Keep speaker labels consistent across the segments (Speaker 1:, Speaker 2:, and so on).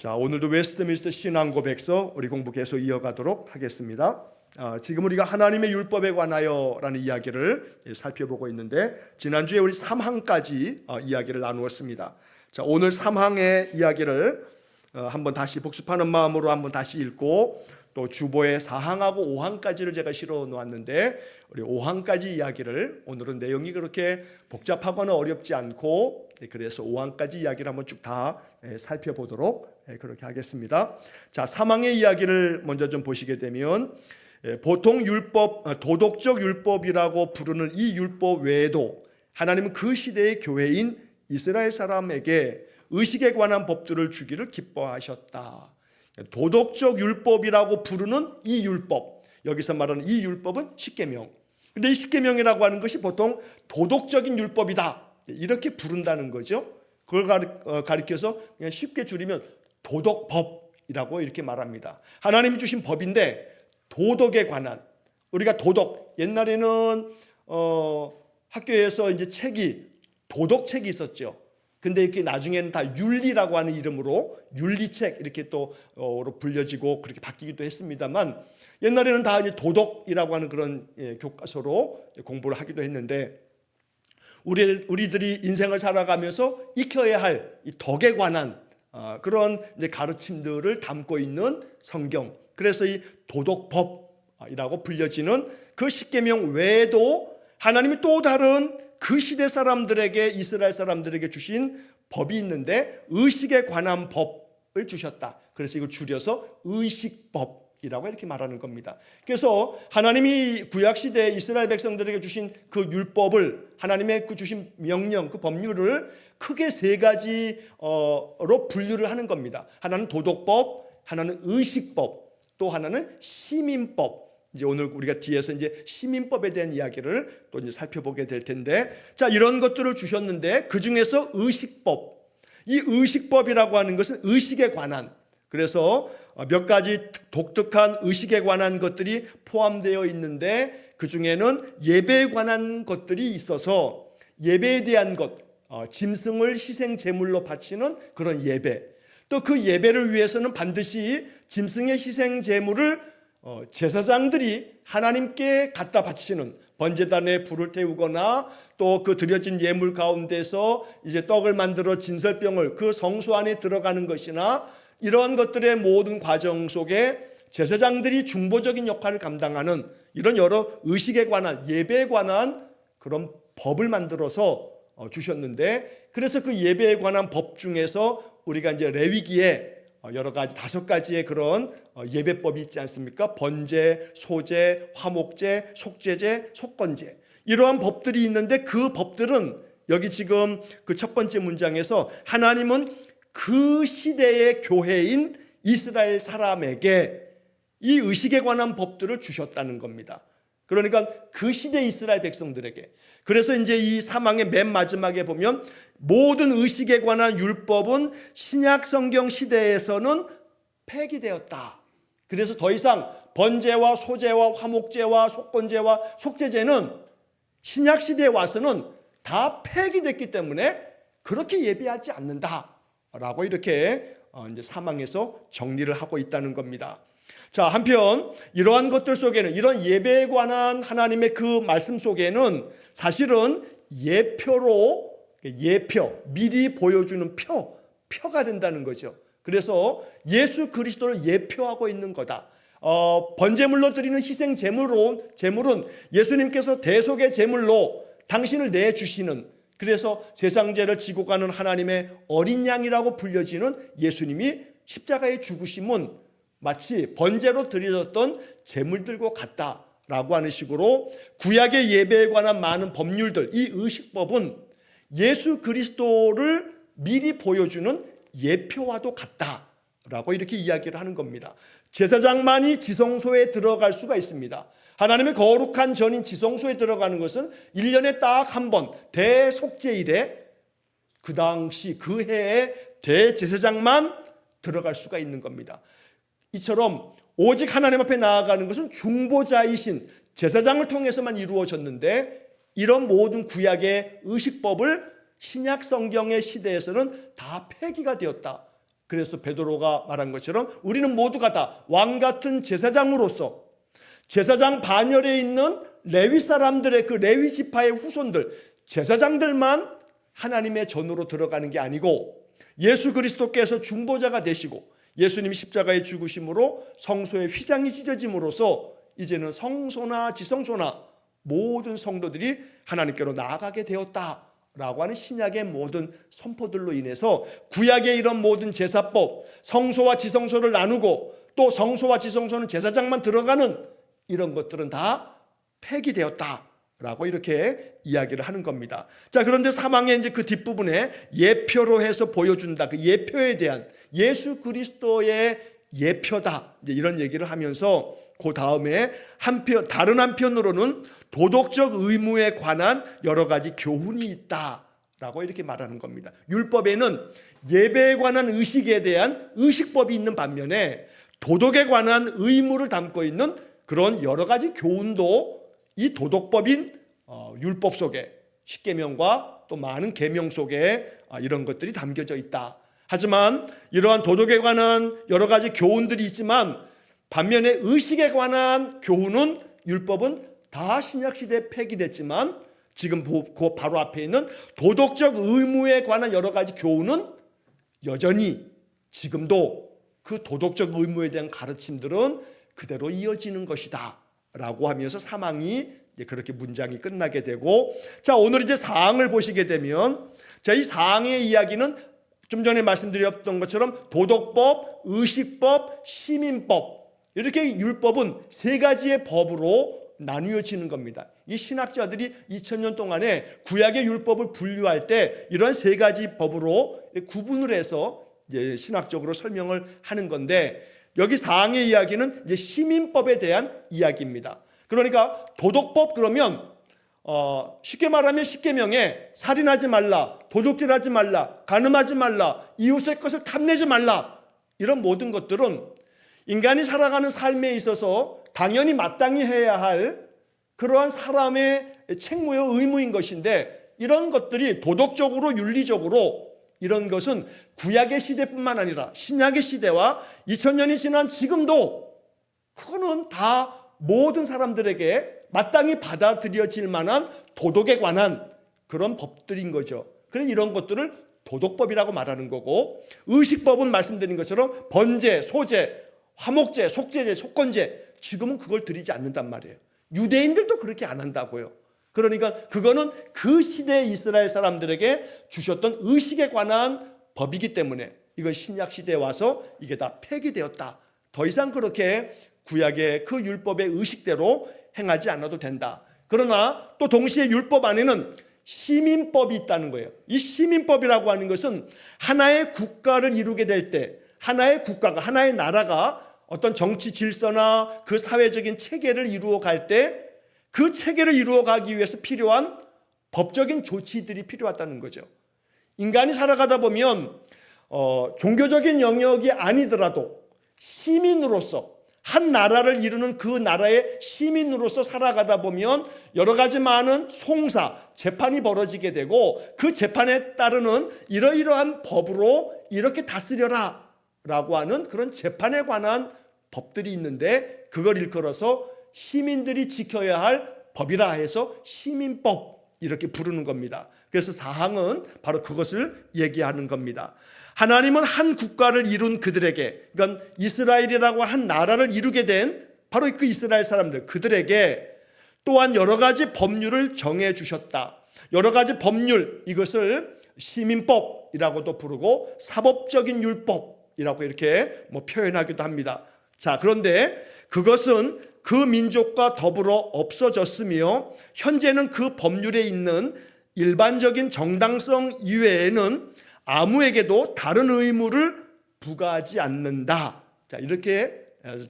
Speaker 1: 자, 오늘도 웨스트민스터 신앙고백서 우리 공부 계속 이어가도록 하겠습니다. 지금 우리가 하나님의 율법에 관하여라는 이야기를 살펴보고 있는데 지난주에 우리 3항까지 이야기를 나누었습니다. 자, 오늘 3항의 이야기를 한번 다시 복습하는 마음으로 한번 다시 읽고 또 주보에 4항하고 5항까지를 제가 실어 놓았는데 우리 5항까지 이야기를 오늘은 내용이 그렇게 복잡하거나 어렵지 않고 그래서 5항까지 이야기를 한번 쭉 다 살펴보도록 그렇게 하겠습니다. 자, 3항의 이야기를 먼저 좀 보시게 되면 보통 율법, 도덕적 율법이라고 부르는 이 율법 외에도 하나님은 그 시대의 교회인 이스라엘 사람에게 의식에 관한 법들을 주기를 기뻐하셨다. 도덕적 율법이라고 부르는 이 율법, 여기서 말하는 이 율법은 십계명. 근데 이 십계명이라고 하는 것이 보통 도덕적인 율법이다 이렇게 부른다는 거죠. 그걸 가리켜서 그냥 쉽게 줄이면 도덕법이라고 이렇게 말합니다. 하나님이 주신 법인데 도덕에 관한, 우리가 도덕, 옛날에는 학교에서 이제 책이 도덕책이 있었죠. 근데 이렇게 나중에는 다 윤리라고 하는 이름으로 윤리책 이렇게 또 불려지고 그렇게 바뀌기도 했습니다만 옛날에는 다 이제 도덕이라고 하는 그런 교과서로 공부를 하기도 했는데 우리들이 인생을 살아가면서 익혀야 할 이 덕에 관한 그런 이제 가르침들을 담고 있는 성경. 그래서 이 도덕법이라고 불려지는 그 십계명 외에도 하나님이 또 다른 그 시대 사람들에게 이스라엘 사람들에게 주신 법이 있는데 의식에 관한 법을 주셨다. 그래서 이걸 줄여서 의식법이라고 이렇게 말하는 겁니다. 그래서 하나님이 구약시대 이스라엘 백성들에게 주신 그 율법을 하나님의 그 주신 명령, 그 법률을 크게 세 가지로 분류를 하는 겁니다. 하나는 도덕법, 하나는 의식법, 또 하나는 시민법. 이제 오늘 우리가 뒤에서 이제 시민법에 대한 이야기를 또 이제 살펴보게 될 텐데, 자, 이런 것들을 주셨는데 그 중에서 의식법, 이 의식법이라고 하는 것은 의식에 관한, 그래서 몇 가지 독특한 의식에 관한 것들이 포함되어 있는데 그 중에는 예배에 관한 것들이 있어서 예배에 대한 것, 짐승을 희생 제물로 바치는 그런 예배, 또 그 예배를 위해서는 반드시 짐승의 희생 제물을 제사장들이 하나님께 갖다 바치는 번제단에 불을 태우거나 또 그 드려진 예물 가운데서 이제 떡을 만들어 진설병을 그 성소 안에 들어가는 것이나 이런 것들의 모든 과정 속에 제사장들이 중보적인 역할을 감당하는 이런 여러 의식에 관한 예배에 관한 그런 법을 만들어서 주셨는데, 그래서 그 예배에 관한 법 중에서 우리가 이제 레위기에 여러 가지 5가지의 그런 예배법이 있지 않습니까? 번제, 소제, 화목제, 속죄제, 속건제, 이러한 법들이 있는데 그 법들은 여기 지금 그 첫 번째 문장에서 하나님은 그 시대의 교회인 이스라엘 사람에게 이 의식에 관한 법들을 주셨다는 겁니다. 그러니까 그 시대 이스라엘 백성들에게. 그래서 이제 이 사망의 맨 마지막에 보면 모든 의식에 관한 율법은 신약 성경 시대에서는 폐기되었다. 그래서 더 이상 번제와 소제와 화목제와 속건제와 속죄제는 신약 시대에 와서는 다 폐기됐기 때문에 그렇게 예배하지 않는다라고 이렇게 이제 사망에서 정리를 하고 있다는 겁니다. 자, 한편 이러한 것들 속에는, 이런 예배에 관한 하나님의 그 말씀 속에는 사실은 예표, 미리 보여주는 표가 된다는 거죠. 그래서 예수 그리스도를 예표하고 있는 거다. 번제물로 드리는 희생 제물은 예수님께서 대속의 제물로 당신을 내주시는, 그래서 세상죄를 지고 가는 하나님의 어린 양이라고 불려지는 예수님이 십자가의 죽으심은 마치 번제로 드려졌던 제물들과 같다라고 하는 식으로 구약의 예배에 관한 많은 법률들, 이 의식법은 예수 그리스도를 미리 보여주는 예표와도 같다라고 이렇게 이야기를 하는 겁니다. 제사장만이 지성소에 들어갈 수가 있습니다. 하나님의 거룩한 전인 지성소에 들어가는 것은 1년에 딱 한 번 대속죄일에 그 당시 그 해에 대제사장만 들어갈 수가 있는 겁니다. 이처럼 오직 하나님 앞에 나아가는 것은 중보자이신 제사장을 통해서만 이루어졌는데, 이런 모든 구약의 의식법을 신약 성경의 시대에서는 다 폐기가 되었다. 그래서 베드로가 말한 것처럼 우리는 모두가 다 왕 같은 제사장으로서 제사장 반열에 있는 레위 사람들의 그 레위 지파의 후손들, 제사장들만 하나님의 전으로 들어가는 게 아니고 예수 그리스도께서 중보자가 되시고 예수님이 십자가에 죽으심으로 성소의 휘장이 찢어짐으로써 이제는 성소나 지성소나 모든 성도들이 하나님께로 나아가게 되었다라고 하는 신약의 모든 선포들로 인해서 구약의 이런 모든 제사법, 성소와 지성소를 나누고 또 성소와 지성소는 제사장만 들어가는 이런 것들은 다 폐기되었다라고 이렇게 이야기를 하는 겁니다. 자, 그런데 사망의 이제 그 뒷부분에 예표로 해서 보여준다. 그 예표에 대한 예수 그리스도의 예표다. 이제 이런 얘기를 하면서 그 다음에 다른 한편으로는 도덕적 의무에 관한 여러 가지 교훈이 있다라고 이렇게 말하는 겁니다. 율법에는 예배에 관한 의식에 대한 의식법이 있는 반면에 도덕에 관한 의무를 담고 있는 그런 여러 가지 교훈도 이 도덕법인 율법 속에 십계명과 또 많은 계명 속에 이런 것들이 담겨져 있다. 하지만 이러한 도덕에 관한 여러 가지 교훈들이 있지만 반면에 의식에 관한 교훈은 율법은 다 신약시대에 폐기됐지만 지금 그 바로 앞에 있는 도덕적 의무에 관한 여러 가지 교훈은 여전히 지금도 그 도덕적 의무에 대한 가르침들은 그대로 이어지는 것이다 라고 하면서 사망이 그렇게 문장이 끝나게 되고, 자, 오늘 이제 사항을 보시게 되면, 자, 이 사항의 이야기는 좀 전에 말씀드렸던 것처럼 도덕법, 의식법, 시민법, 이렇게 율법은 세 가지의 법으로 나뉘어지는 겁니다. 이 신학자들이 2000년 동안에 구약의 율법을 분류할 때 이런 세 가지 법으로 구분을 해서 신학적으로 설명을 하는 건데, 여기 사항의 이야기는 이제 시민법에 대한 이야기입니다. 그러니까 도덕법 그러면 쉽게 말하면 십계명에 살인하지 말라, 도둑질하지 말라, 간음하지 말라, 이웃의 것을 탐내지 말라, 이런 모든 것들은 인간이 살아가는 삶에 있어서 당연히 마땅히 해야 할 그러한 사람의 책무요 의무인 것인데, 이런 것들이 도덕적으로 윤리적으로 이런 것은 구약의 시대뿐만 아니라 신약의 시대와 2000년이 지난 지금도 그거는 다 모든 사람들에게 마땅히 받아들여질 만한 도덕에 관한 그런 법들인 거죠. 그래서 이런 것들을 도덕법이라고 말하는 거고, 의식법은 말씀드린 것처럼 번제, 소제, 화목제, 속죄제, 속건제, 지금은 그걸 드리지 않는단 말이에요. 유대인들도 그렇게 안 한다고요. 그러니까 그거는 그 시대 이스라엘 사람들에게 주셨던 의식에 관한 법이기 때문에 이건 신약 시대에 와서 이게 다 폐기되었다. 더 이상 그렇게 구약의 그 율법의 의식대로 행하지 않아도 된다. 그러나 또 동시에 율법 안에는 시민법이 있다는 거예요. 이 시민법이라고 하는 것은 하나의 국가를 이루게 될 때, 하나의 국가가, 하나의 나라가 어떤 정치 질서나 그 사회적인 체계를 이루어 갈 때 그 체계를 이루어 가기 위해서 필요한 법적인 조치들이 필요하다는 거죠. 인간이 살아가다 보면 종교적인 영역이 아니더라도 시민으로서 한 나라를 이루는 그 나라의 시민으로서 살아가다 보면 여러 가지 많은 송사, 재판이 벌어지게 되고 그 재판에 따르는 이러이러한 법으로 이렇게 다스려라 라고 하는 그런 재판에 관한 법들이 있는데, 그걸 일컬어서 시민들이 지켜야 할 법이라 해서 시민법 이렇게 부르는 겁니다. 그래서 사항은 바로 그것을 얘기하는 겁니다. 하나님은 한 국가를 이룬 그들에게, 그러니까 이스라엘이라고 한 나라를 이루게 된 바로 그 이스라엘 사람들, 그들에게 또한 여러 가지 법률을 정해 주셨다. 여러 가지 법률, 이것을 시민법이라고도 부르고 사법적인 율법이라고 이렇게 표현하기도 합니다. 자, 그런데 그것은 그 민족과 더불어 없어졌으며 현재는 그 법률에 있는 일반적인 정당성 이외에는 아무에게도 다른 의무를 부과하지 않는다. 자, 이렇게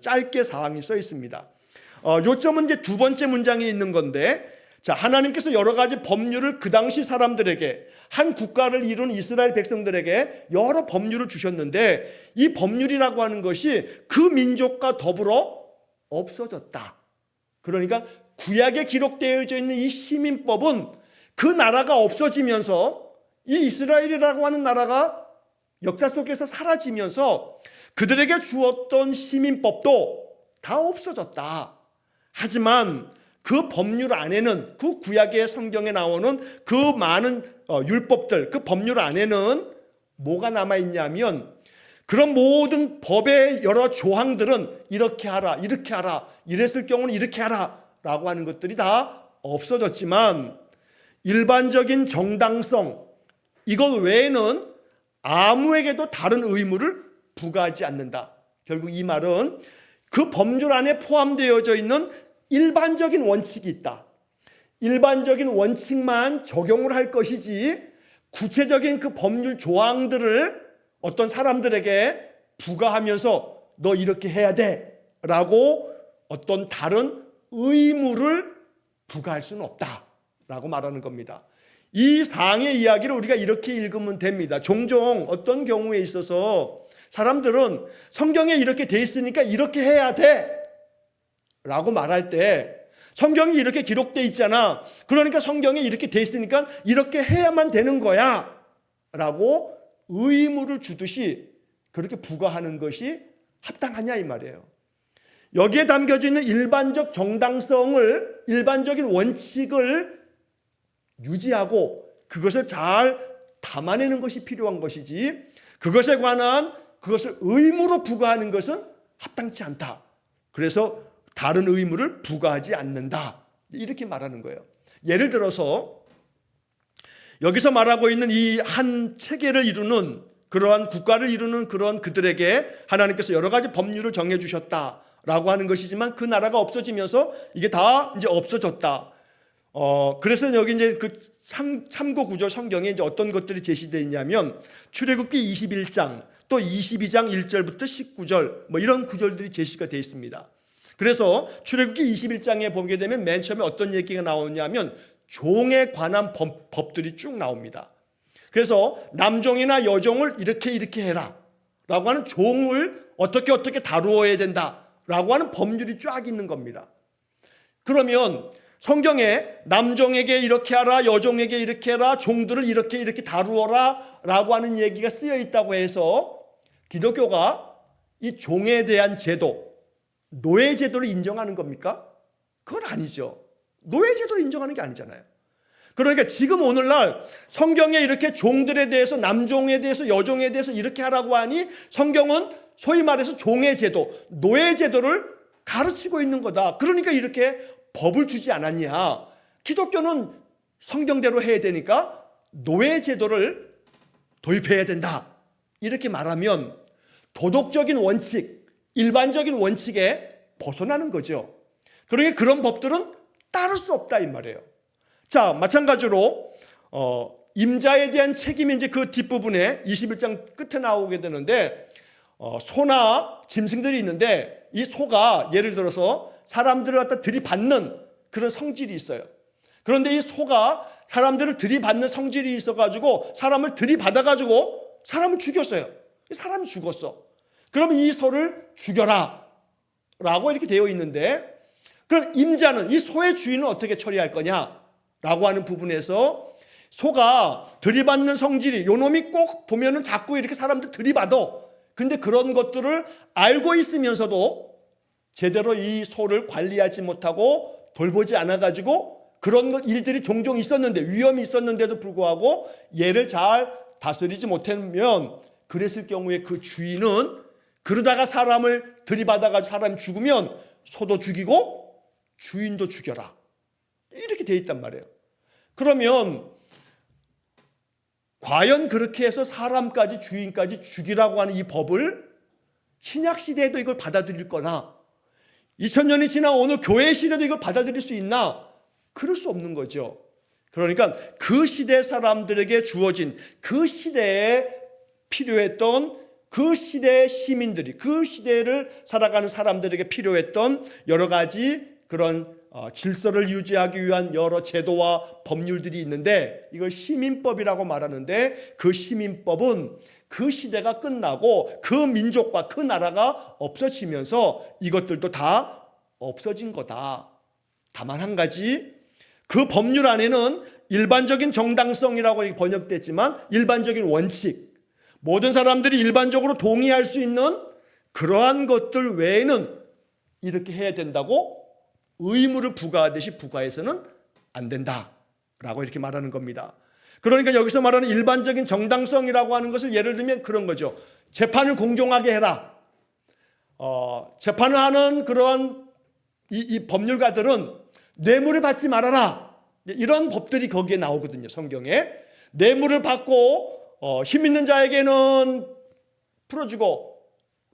Speaker 1: 짧게 사항이 써 있습니다. 요점은 이제 두 번째 문장에 있는 건데, 자, 하나님께서 여러 가지 법률을 그 당시 사람들에게, 한 국가를 이룬 이스라엘 백성들에게 여러 법률을 주셨는데, 이 법률이라고 하는 것이 그 민족과 더불어 없어졌다. 그러니까 구약에 기록되어져 있는 이 시민법은 그 나라가 없어지면서 이 이스라엘이라고 하는 나라가 역사 속에서 사라지면서 그들에게 주었던 시민법도 다 없어졌다. 하지만 그 법률 안에는, 그 구약의 성경에 나오는 그 많은 율법들, 그 법률 안에는 뭐가 남아있냐면, 그런 모든 법의 여러 조항들은 이렇게 하라, 이렇게 하라, 이랬을 경우는 이렇게 하라 라고 하는 것들이 다 없어졌지만, 일반적인 정당성, 이것 외에는 아무에게도 다른 의무를 부과하지 않는다. 결국 이 말은 그 법률 안에 포함되어져 있는 일반적인 원칙이 있다. 일반적인 원칙만 적용을 할 것이지 구체적인 그 법률 조항들을 어떤 사람들에게 부과하면서 너 이렇게 해야 돼 라고 어떤 다른 의무를 부과할 수는 없다 라고 말하는 겁니다. 이 상의 이야기를 우리가 이렇게 읽으면 됩니다. 종종 어떤 경우에 있어서 사람들은 성경에 이렇게 돼 있으니까 이렇게 해야 돼 라고 말할 때, 성경이 이렇게 기록돼 있잖아, 그러니까 성경에 이렇게 돼 있으니까 이렇게 해야만 되는 거야 라고 의무를 주듯이 그렇게 부과하는 것이 합당하냐 이 말이에요. 여기에 담겨져 있는 일반적 정당성을, 일반적인 원칙을 유지하고 그것을 잘 담아내는 것이 필요한 것이지, 그것에 관한 그것을 의무로 부과하는 것은 합당치 않다. 그래서 다른 의무를 부과하지 않는다. 이렇게 말하는 거예요. 예를 들어서 여기서 말하고 있는 이 한 체계를 이루는, 그러한 국가를 이루는 그런 그들에게 하나님께서 여러 가지 법률을 정해 주셨다라고 하는 것이지만, 그 나라가 없어지면서 이게 다 이제 없어졌다. 그래서 여기 이제 그 참고 구절 성경에 이제 어떤 것들이 제시되어 있냐면, 출애굽기 21장 또 22장 1절부터 19절 뭐 이런 구절들이 제시가 되어 있습니다. 그래서 출애굽기 21장에 보게 되면 맨 처음에 어떤 얘기가 나오냐면 종에 관한 법들이 쭉 나옵니다. 그래서 남종이나 여종을 이렇게 해라 라고 하는, 종을 어떻게 다루어야 된다 라고 하는 법률이 쫙 있는 겁니다. 그러면 성경에 남종에게 이렇게 하라, 여종에게 이렇게 해라, 종들을 이렇게 다루어라 라고 하는 얘기가 쓰여 있다고 해서 기독교가 이 종에 대한 제도, 노예 제도를 인정하는 겁니까? 그건 아니죠. 노예 제도를 인정하는 게 아니잖아요. 그러니까 지금 오늘날 성경에 이렇게 종들에 대해서, 남종에 대해서, 여종에 대해서 이렇게 하라고 하니 성경은 소위 말해서 종의 제도, 노예 제도를 가르치고 있는 거다. 그러니까 이렇게 법을 주지 않았냐. 기독교는 성경대로 해야 되니까 노예 제도를 도입해야 된다. 이렇게 말하면 도덕적인 원칙, 일반적인 원칙에 벗어나는 거죠. 그러니까 그런 법들은 따를 수 없다 이 말이에요. 자, 마찬가지로 임자에 대한 책임이 이제 그 뒷부분에 21장 끝에 나오게 되는데, 소나 짐승들이 있는데 이 소가 예를 들어서 사람들을 갖다 들이받는 그런 성질이 있어요. 그런데 이 소가 사람들을 들이받는 성질이 있어가지고 사람을 들이받아가지고 사람을 죽였어요. 사람이 죽었어. 그러면 이 소를 죽여라 라고 이렇게 되어 있는데, 그럼 임자는, 이 소의 주인은 어떻게 처리할 거냐 라고 하는 부분에서, 소가 들이받는 성질이, 요놈이 꼭 보면은 자꾸 이렇게 사람들 들이받아. 근데 그런 것들을 알고 있으면서도 제대로 이 소를 관리하지 못하고 돌보지 않아가지고 그런 일들이 종종 있었는데, 위험이 있었는데도 불구하고 얘를 잘 다스리지 못하면, 그랬을 경우에 그 주인은 그러다가 사람을 들이받아가지고 사람이 죽으면 소도 죽이고 주인도 죽여라. 이렇게 돼 있단 말이에요. 그러면 과연 그렇게 해서 사람까지, 주인까지 죽이라고 하는 이 법을 신약 시대에도 이걸 받아들일 거나, 2000년이 지나 오늘 교회 시대도 이걸 받아들일 수 있나? 그럴 수 없는 거죠. 그러니까 그 시대 사람들에게 주어진, 그 시대에 필요했던, 그 시대의 시민들이, 그 시대를 살아가는 사람들에게 필요했던 여러 가지 그런 질서를 유지하기 위한 여러 제도와 법률들이 있는데, 이걸 시민법이라고 말하는데, 그 시민법은 그 시대가 끝나고 그 민족과 그 나라가 없어지면서 이것들도 다 없어진 거다. 다만 한 가지, 그 법률 안에는 일반적인 정당성이라고 번역됐지만 일반적인 원칙, 모든 사람들이 일반적으로 동의할 수 있는 그러한 것들 외에는 이렇게 해야 된다고 의무를 부과하듯이 부과해서는 안 된다라고 이렇게 말하는 겁니다. 그러니까 여기서 말하는 일반적인 정당성이라고 하는 것을 예를 들면 그런 거죠. 재판을 공정하게 해라. 재판을 하는 그러한 이 법률가들은 뇌물을 받지 말아라. 이런 법들이 거기에 나오거든요. 성경에. 뇌물을 받고 힘 있는 자에게는 풀어주고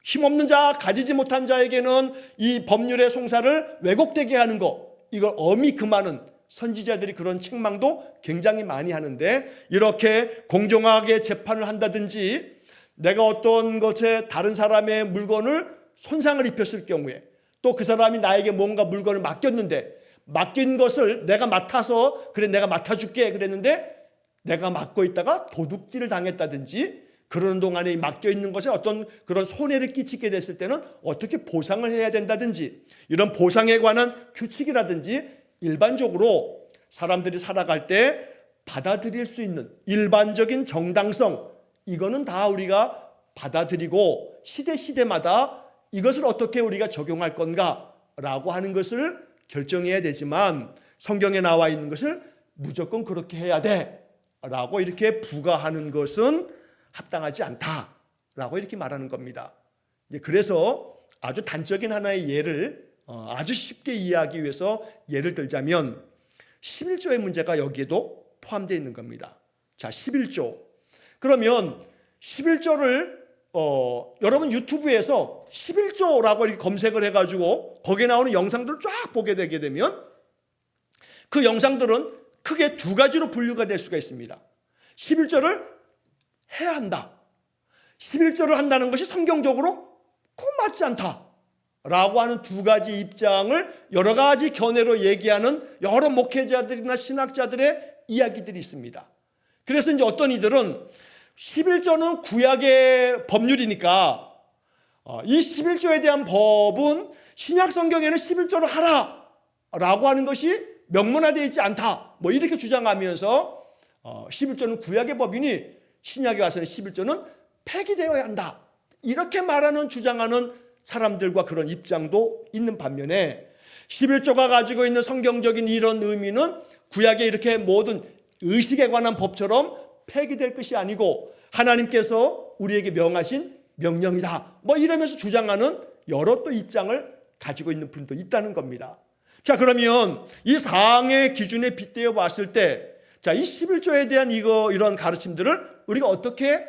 Speaker 1: 힘없는 자, 가지지 못한 자에게는 이 법률의 송사를 왜곡되게 하는 거, 이걸 엄히 금하는 선지자들이 그런 책망도 굉장히 많이 하는데, 이렇게 공정하게 재판을 한다든지 내가 어떤 것에 다른 사람의 물건을 손상을 입혔을 경우에, 또 그 사람이 나에게 뭔가 물건을 맡겼는데 맡긴 것을 내가 맡아서 그래 내가 맡아줄게 그랬는데 내가 맡고 있다가 도둑질을 당했다든지, 그러는 동안에 맡겨있는 것에 어떤 그런 손해를 끼치게 됐을 때는 어떻게 보상을 해야 된다든지, 이런 보상에 관한 규칙이라든지 일반적으로 사람들이 살아갈 때 받아들일 수 있는 일반적인 정당성, 이거는 다 우리가 받아들이고 시대마다 이것을 어떻게 우리가 적용할 건가 라고 하는 것을 결정해야 되지만, 성경에 나와 있는 것을 무조건 그렇게 해야 돼 라고 이렇게 부과하는 것은 합당하지 않다라고 이렇게 말하는 겁니다. 그래서 아주 단적인 하나의 예를 아주 쉽게 이해하기 위해서 예를 들자면 11조의 문제가 여기에도 포함되어 있는 겁니다. 자, 11조. 그러면 11조를 여러분 유튜브에서 11조라고 이렇게 검색을 해가지고 거기에 나오는 영상들을 쫙 보게 되게 되면 그 영상들은 크게 두 가지로 분류가 될 수가 있습니다. 11조를 해야 한다. 11조를 한다는 것이 성경적으로 꼭 맞지 않다 라고 하는 두 가지 입장을 여러 가지 견해로 얘기하는 여러 목회자들이나 신학자들의 이야기들이 있습니다. 그래서 이제 어떤 이들은 11조는 구약의 법률이니까 이 11조에 대한 법은 신약 성경에는 11조를 하라 라고 하는 것이 명문화되어 있지 않다, 뭐 이렇게 주장하면서 11조는 구약의 법이니 신약에 와서는 11조는 폐기되어야 한다, 이렇게 말하는 주장하는 사람들과 그런 입장도 있는 반면에 11조가 가지고 있는 성경적인 이런 의미는 구약의 이렇게 모든 의식에 관한 법처럼 폐기될 것이 아니고 하나님께서 우리에게 명하신 명령이다, 뭐 이러면서 주장하는 여러 또 입장을 가지고 있는 분도 있다는 겁니다. 자, 그러면 이 상의 기준에 빗대어 봤을 때, 자, 이 11조에 대한 이런 가르침들을 우리가 어떻게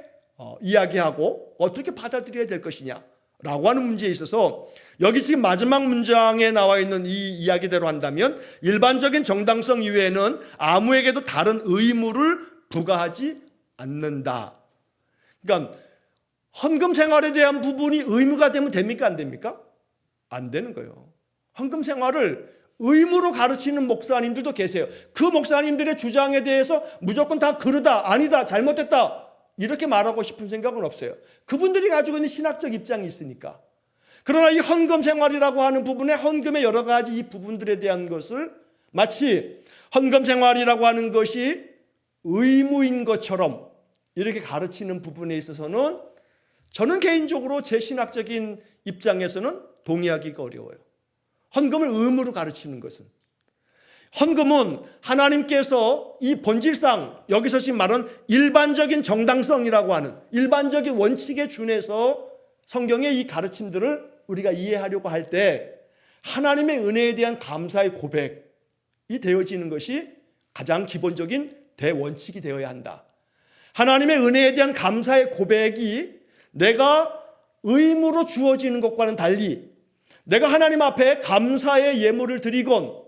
Speaker 1: 이야기하고 어떻게 받아들여야 될 것이냐라고 하는 문제에 있어서 여기 지금 마지막 문장에 나와 있는 이 이야기대로 한다면 일반적인 정당성 이외에는 아무에게도 다른 의무를 부과하지 않는다. 그러니까 헌금 생활에 대한 부분이 의무가 되면 됩니까? 안 됩니까? 안 되는 거예요. 헌금 생활을 의무로 가르치는 목사님들도 계세요. 그 목사님들의 주장에 대해서 무조건 다 그르다, 아니다, 잘못됐다 이렇게 말하고 싶은 생각은 없어요. 그분들이 가지고 있는 신학적 입장이 있으니까. 그러나 이 헌금 생활이라고 하는 부분에 헌금의 여러 가지 이 부분들에 대한 것을 마치 헌금 생활이라고 하는 것이 의무인 것처럼 이렇게 가르치는 부분에 있어서는 저는 개인적으로 제 신학적인 입장에서는 동의하기가 어려워요. 헌금을 의무로 가르치는 것은, 헌금은 하나님께서 이 본질상 여기서 지금 말하는 일반적인 정당성이라고 하는 일반적인 원칙에 준해서 성경의 이 가르침들을 우리가 이해하려고 할 때 하나님의 은혜에 대한 감사의 고백이 되어지는 것이 가장 기본적인 대원칙이 되어야 한다. 하나님의 은혜에 대한 감사의 고백이 내가 의무로 주어지는 것과는 달리 내가 하나님 앞에 감사의 예물을 드리건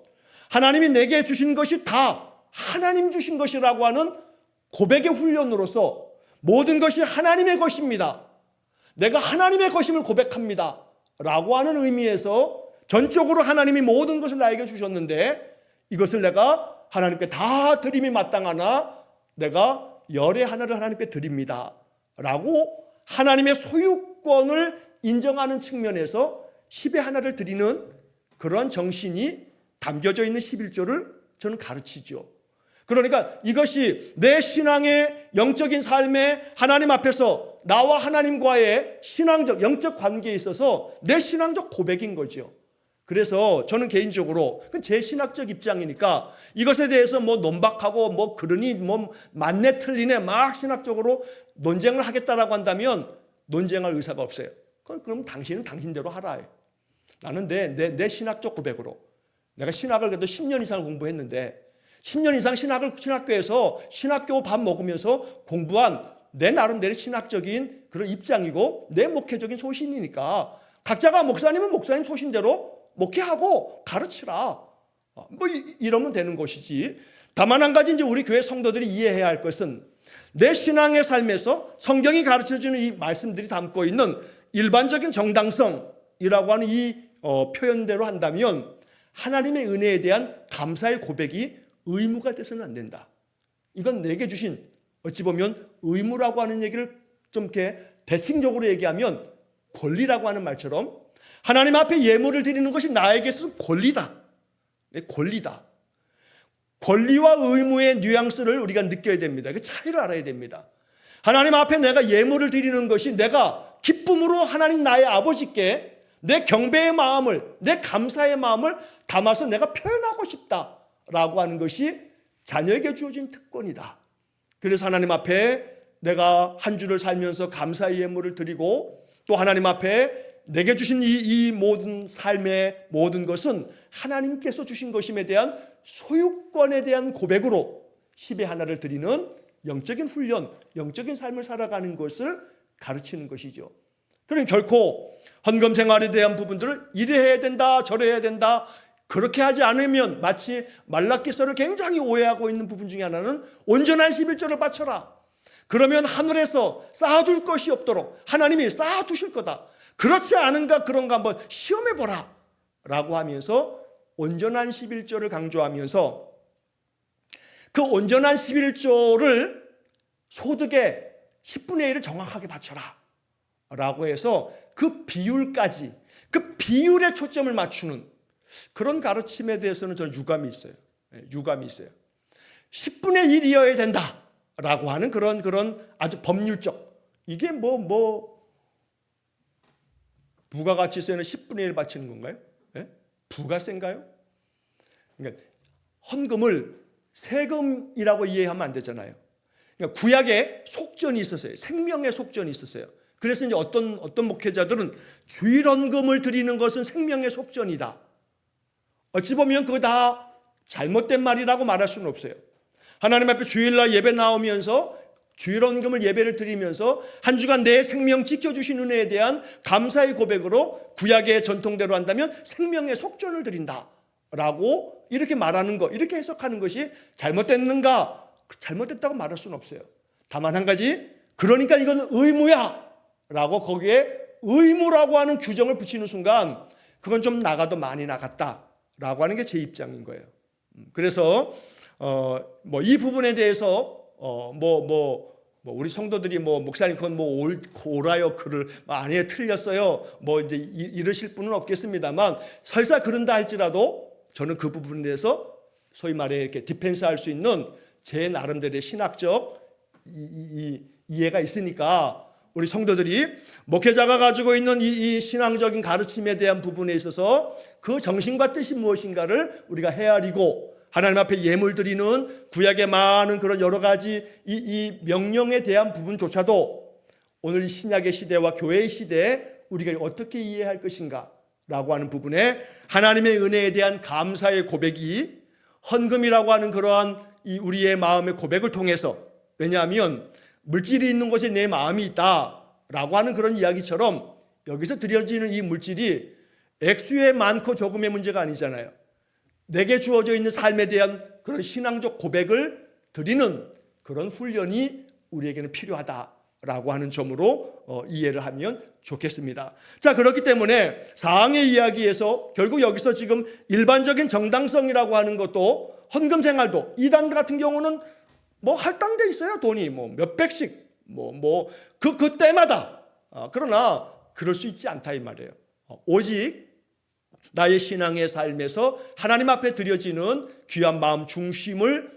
Speaker 1: 하나님이 내게 주신 것이 다 하나님 주신 것이라고 하는 고백의 훈련으로서 모든 것이 하나님의 것입니다, 내가 하나님의 것임을 고백합니다 라고 하는 의미에서 전적으로 하나님이 모든 것을 나에게 주셨는데 이것을 내가 하나님께 다 드림이 마땅하나 내가 열의 하나를 하나님께 드립니다 라고 하나님의 소유권을 인정하는 측면에서 10의 하나를 드리는 그런 정신이 담겨져 있는 11조를 저는 가르치죠. 그러니까 이것이 내 신앙의 영적인 삶에 하나님 앞에서 나와 하나님과의 신앙적 영적 관계에 있어서 내 신앙적 고백인 거죠. 그래서 저는 개인적으로 제 신학적 입장이니까 이것에 대해서 뭐 논박하고 뭐 그러니 뭐 맞네 틀리네 막 신학적으로 논쟁을 하겠다라고 한다면 논쟁할 의사가 없어요. 그럼 당신은 당신대로 하라. 나는 내 신학적 고백으로 내가 신학을 그래도 10년 이상 공부했는데 10년 이상 신학교에서 신학교 밥 먹으면서 공부한 내 나름대로 신학적인 그런 입장이고 내 목회적인 소신이니까 각자가 목사님은 목사님 소신대로 목회하고 가르치라. 뭐 이러면 되는 것이지. 다만 한 가지 이제 우리 교회 성도들이 이해해야 할 것은 내 신앙의 삶에서 성경이 가르쳐주는 이 말씀들이 담고 있는 일반적인 정당성이라고 하는 이 표현대로 한다면 하나님의 은혜에 대한 감사의 고백이 의무가 돼서는 안 된다. 이건 내게 주신 어찌 보면 의무라고 하는 얘기를 좀 이렇게 대칭적으로 얘기하면 권리라고 하는 말처럼 하나님 앞에 예물을 드리는 것이 나에게 있어서 권리다. 권리다. 권리와 의무의 뉘앙스를 우리가 느껴야 됩니다. 그 차이를 알아야 됩니다. 하나님 앞에 내가 예물을 드리는 것이 내가 기쁨으로 하나님 나의 아버지께 내 경배의 마음을, 내 감사의 마음을 담아서 내가 표현하고 싶다라고 하는 것이 자녀에게 주어진 특권이다. 그래서 하나님 앞에 내가 한 주를 살면서 감사의 예물을 드리고 또 하나님 앞에 내게 주신 이 모든 삶의 모든 것은 하나님께서 주신 것임에 대한 소유권에 대한 고백으로 10의 하나를 드리는 영적인 훈련, 영적인 삶을 살아가는 것을 가르치는 것이죠. 그러니 결코 헌금 생활에 대한 부분들을 이래 해야 된다, 저래 해야 된다, 그렇게 하지 않으면 마치 말라기서를 굉장히 오해하고 있는 부분 중에 하나는 온전한 11조를 바쳐라. 그러면 하늘에서 쌓아둘 것이 없도록 하나님이 쌓아두실 거다. 그렇지 않은가 그런가 한번 시험해보라 라고 하면서 온전한 11조를 강조하면서 그 온전한 11조를 소득의 10분의 1을 정확하게 바쳐라 라고 해서 그 비율까지 그 비율에 초점을 맞추는 그런 가르침에 대해서는 저는 유감이 있어요. 유감이 있어요. 10분의 1이어야 된다 라고 하는 그런 아주 법률적 이게 부가가치세는 10분의 1 바치는 건가요? 네? 부가세인가요? 그러니까 헌금을 세금이라고 이해하면 안 되잖아요. 그러니까 구약에 속전이 있었어요. 생명의 속전이 있었어요. 그래서 이제 어떤 목회자들은 주일헌금을 드리는 것은 생명의 속전이다. 어찌 보면 그거 다 잘못된 말이라고 말할 수는 없어요. 하나님 앞에 주일날 예배 나오면서 주일헌금을 예배를 드리면서 한 주간 내 생명 지켜주신 은혜에 대한 감사의 고백으로 구약의 전통대로 한다면 생명의 속전을 드린다라고 이렇게 말하는 것, 이렇게 해석하는 것이 잘못됐는가? 잘못됐다고 말할 수는 없어요. 다만 한 가지, 그러니까 이건 의무야 라고 거기에 의무라고 하는 규정을 붙이는 순간 그건 좀 나가도 많이 나갔다라고 하는 게 제 입장인 거예요. 그래서 이 부분에 대해서 우리 성도들이 목사님 그건 옳아요 글을 아니에요 틀렸어요 이제 이러실 분은 없겠습니다만 설사 그런다 할지라도 저는 그 부분에 대해서 소위 말해 이렇게 디펜스할 수 있는 제 나름대로의 신학적 이해가 있으니까 우리 성도들이 목회자가 가지고 있는 이 신앙적인 가르침에 대한 부분에 있어서 그 정신과 뜻이 무엇인가를 우리가 헤아리고 하나님 앞에 예물 드리는 구약의 많은 그런 여러 가지 이 명령에 대한 부분조차도 오늘 신약의 시대와 교회의 시대에 우리가 어떻게 이해할 것인가 라고 하는 부분에 하나님의 은혜에 대한 감사의 고백이 헌금이라고 하는 그러한 이 우리의 마음의 고백을 통해서, 왜냐하면 물질이 있는 곳에 내 마음이 있다라고 하는 그런 이야기처럼 여기서 드려지는 이 물질이 액수의 많고 적음의 문제가 아니잖아요. 내게 주어져 있는 삶에 대한 그런 신앙적 고백을 드리는 그런 훈련이 우리에게는 필요하다라고 하는 점으로 이해를 하면 좋겠습니다. 자, 그렇기 때문에 사항의 이야기에서 결국 여기서 지금 일반적인 정당성이라고 하는 것도 헌금 생활도 이단 같은 경우는 할당돼 있어요. 돈이 몇백씩 그 때마다. 그러나 그럴 수 있지 않다 이 말이에요. 오직 나의 신앙의 삶에서 하나님 앞에 드려지는 귀한 마음 중심을